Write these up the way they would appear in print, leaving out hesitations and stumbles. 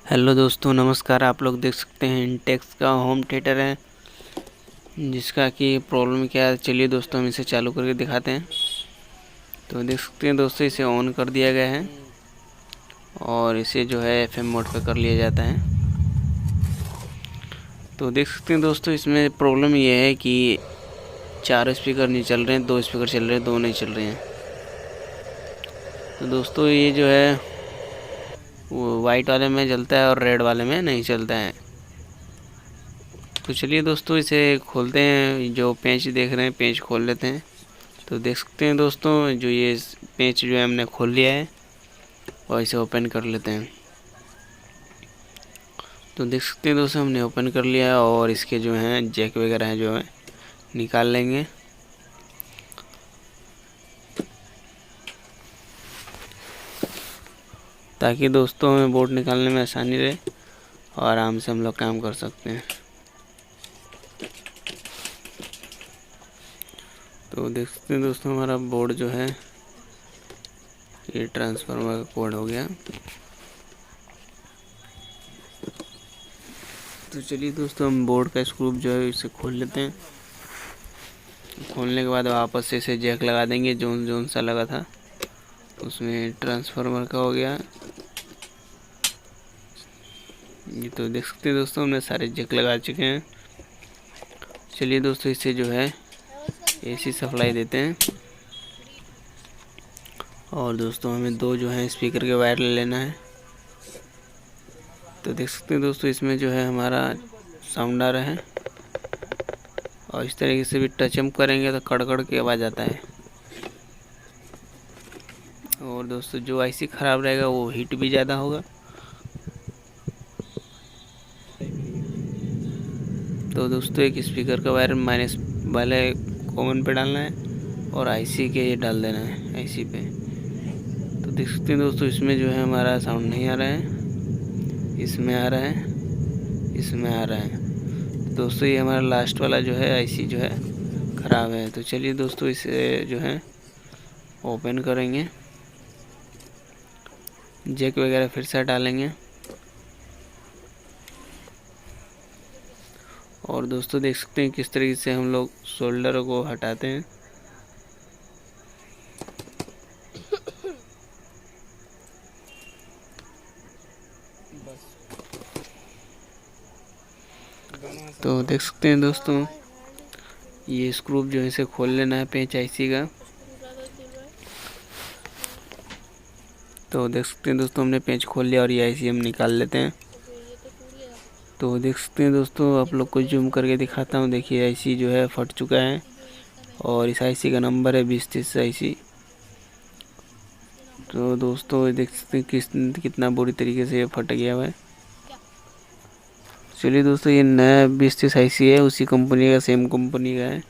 Hello दोस्तों, नमस्कार। आप लोग देख सकते हैं इंटेक्स का होम थिएटर है, जिसका कि प्रॉब्लम क्या है। चलिए दोस्तों, हम इसे चालू करके दिखाते हैं। तो देख सकते हैं दोस्तों, इसे ऑन कर दिया गया है और इसे जो है एफएम मोड पे कर लिया जाता है। तो देख सकते हैं दोस्तों, इसमें प्रॉब्लम ये है कि 4 स्पीकर नहीं चल रहे हैं, 2 स्पीकर चल रहे हैं, 2 नहीं चल रहे हैं। तो दोस्तों ये जो है वो वाइट वाले में चलता है और रेड वाले में नहीं चलता है। तो चलिए दोस्तों, इसे खोलते हैं। जो पेंच देख रहे हैं, पेंच खोल लेते हैं। तो देख सकते हैं दोस्तों, जो ये पेंच जो है हमने खोल लिया है और इसे ओपन कर लेते हैं। तो देख सकते हैं दोस्तों, हमने ओपन कर लिया है और इसके जो हैं जैक वगैरह हैं जो है निकाल लेंगे। ताकि दोस्तों हमें बोर्ड निकालने में आसानी रहे और आराम से हम लोग काम कर सकते हैं। तो देख सकते हैं दोस्तों, हमारा बोर्ड जो है ये ट्रांसफार्मर का कोड हो गया। तो चलिए दोस्तों, हम बोर्ड का स्क्रू जो है इसे खोल लेते हैं। खोलने के बाद वापस से इसे जैक लगा देंगे, जोन सा लगा था उसमें ट्रांसफार्मर का हो गया। ये तो देख सकते हैं दोस्तों, हमने सारे जैक लगा चुके हैं। चलिए दोस्तों, इसे जो है एसी सप्लाई देते हैं। और दोस्तों हमें 2 जो है स्पीकर के वायर ले लेना है। तो देख सकते हैं दोस्तों, इसमें जो है हमारा साउंड आ रहा है और इस तरीके से भी टच हम करेंगे तो कड़कड़ की आवाज़ आता है। और दोस्तों जो आईसी ख़राब रहेगा वो हीट भी ज़्यादा होगा। तो दोस्तों एक स्पीकर का वायर माइनस वाले कॉमन पे डालना है और आईसी के ये डाल देना है आईसी पे। तो देख सकते हैं दोस्तों, इसमें जो है हमारा साउंड नहीं आ रहा है, इसमें आ रहा है, इसमें आ रहा है। तो दोस्तों ये हमारा लास्ट वाला जो है आईसी जो है ख़राब है। तो चलिए दोस्तों, इसे जो है ओपन करेंगे, जैक वगैरह फिर से डालेंगे। और दोस्तों देख सकते हैं किस तरीके से हम लोग शोल्डर को हटाते हैं। तो देख सकते हैं दोस्तों, ये स्क्रू जो है इसे खोल लेना है पेंच आईसी का। तो देख सकते हैं दोस्तों, हमने पेंच खोल लिया और ये आईसी हम निकाल लेते हैं। तो देख सकते हैं दोस्तों, आप लोग को जूम करके दिखाता हूँ। देखिए आईसी जो है फट चुका है और इस आईसी का नंबर है 2030 आईसी। तो दोस्तों देख सकते हैं कितना बुरी तरीके से ये फट गया हुआ है। चलिए दोस्तों, ये नया 2030 आईसी है, उसी कंपनी का, सेम कंपनी का है।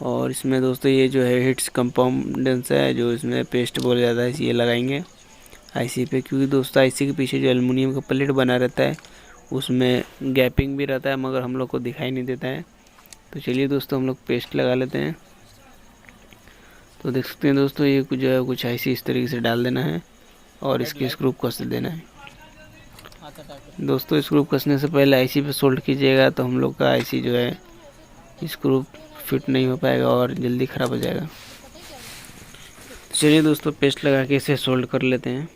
और इसमें दोस्तों ये जो है हिट्स कंपाउंडेंस है, जो इसमें पेस्ट बोला जाता है, ये लगाएंगे आईसी पे। क्योंकि दोस्तों आईसी के पीछे जो एल्युमिनियम का प्लेट बना रहता है उसमें गैपिंग भी रहता है, मगर हम लोग को दिखाई नहीं देता है। तो चलिए दोस्तों, हम लोग पेस्ट लगा लेते हैं। तो देख सकते हैं दोस्तों, ये जो है कुछ आईसी इस तरीके से डाल देना है और इसकी स्क्रू कस देना है। दोस्तों स्क्रू कसने से पहले आईसी पे सोल्ड कीजिएगा, तो हम लोग का आईसी जो है स्क्रू फिट नहीं हो पाएगा और जल्दी ख़राब हो जाएगा। तो चलिए दोस्तों, पेस्ट लगा के इसे सोल्ड कर लेते हैं।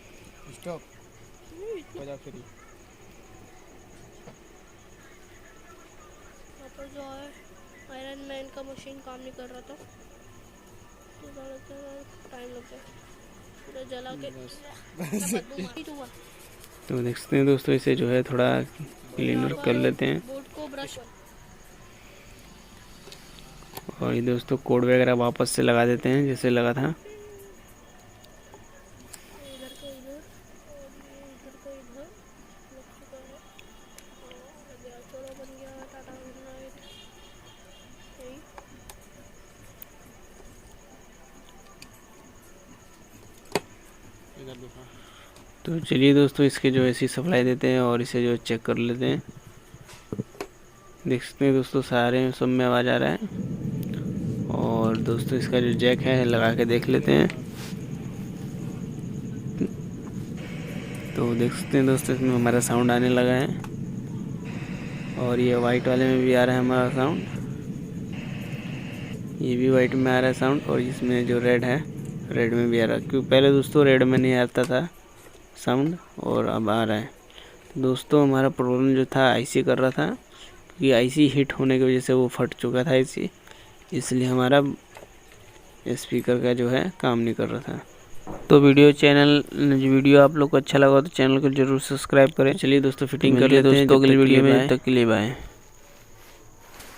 जो है आयरन मैन का मशीन काम नहीं कर रहा था, तो टाइम लग गया पूरा जला के। तो देख सकते हैं दोस्तों, इसे जो है थोड़ा क्लीनर कर लेते हैं। बोर्ड को ब्रश और ये दोस्तों कोड वगैरह वापस से लगा देते हैं जैसे लगा था। इधर को इधर और इधर को इधर लग चुका है और गया चौड़ा बन गया। Tata good night. तो चलिए दोस्तों, इसके जो ऐसी सप्लाई देते हैं और इसे जो चेक कर लेते हैं। देख सकते हैं दोस्तों, सारे सब में आवाज़ आ रहा है। और दोस्तों इसका जो जैक है लगा के देख लेते हैं। तो तो देख सकते हैं दोस्तों इसमें हमारा साउंड आने लगा है, और ये वाइट वाले में भी आ रहा है हमारा साउंड, ये भी वाइट में आ रहा है साउंड, और इसमें जो रेड है रेड में भी आ रहा है, क्योंकि पहले दोस्तों रेड में नहीं आता था साउंड और अब आ रहा है। दोस्तों हमारा प्रॉब्लम जो था आईसी कर रहा था, क्योंकि आईसी हिट होने की वजह से वो फट चुका था आईसी, इसलिए हमारा स्पीकर का जो है काम नहीं कर रहा था। तो वीडियो आप लोग को अच्छा लगा तो चैनल को जरूर सब्सक्राइब करें। चलिए दोस्तों फिटिंग कर लेते हैं, दोस्तों अगली वीडियो में, तब तक के लिए बाय।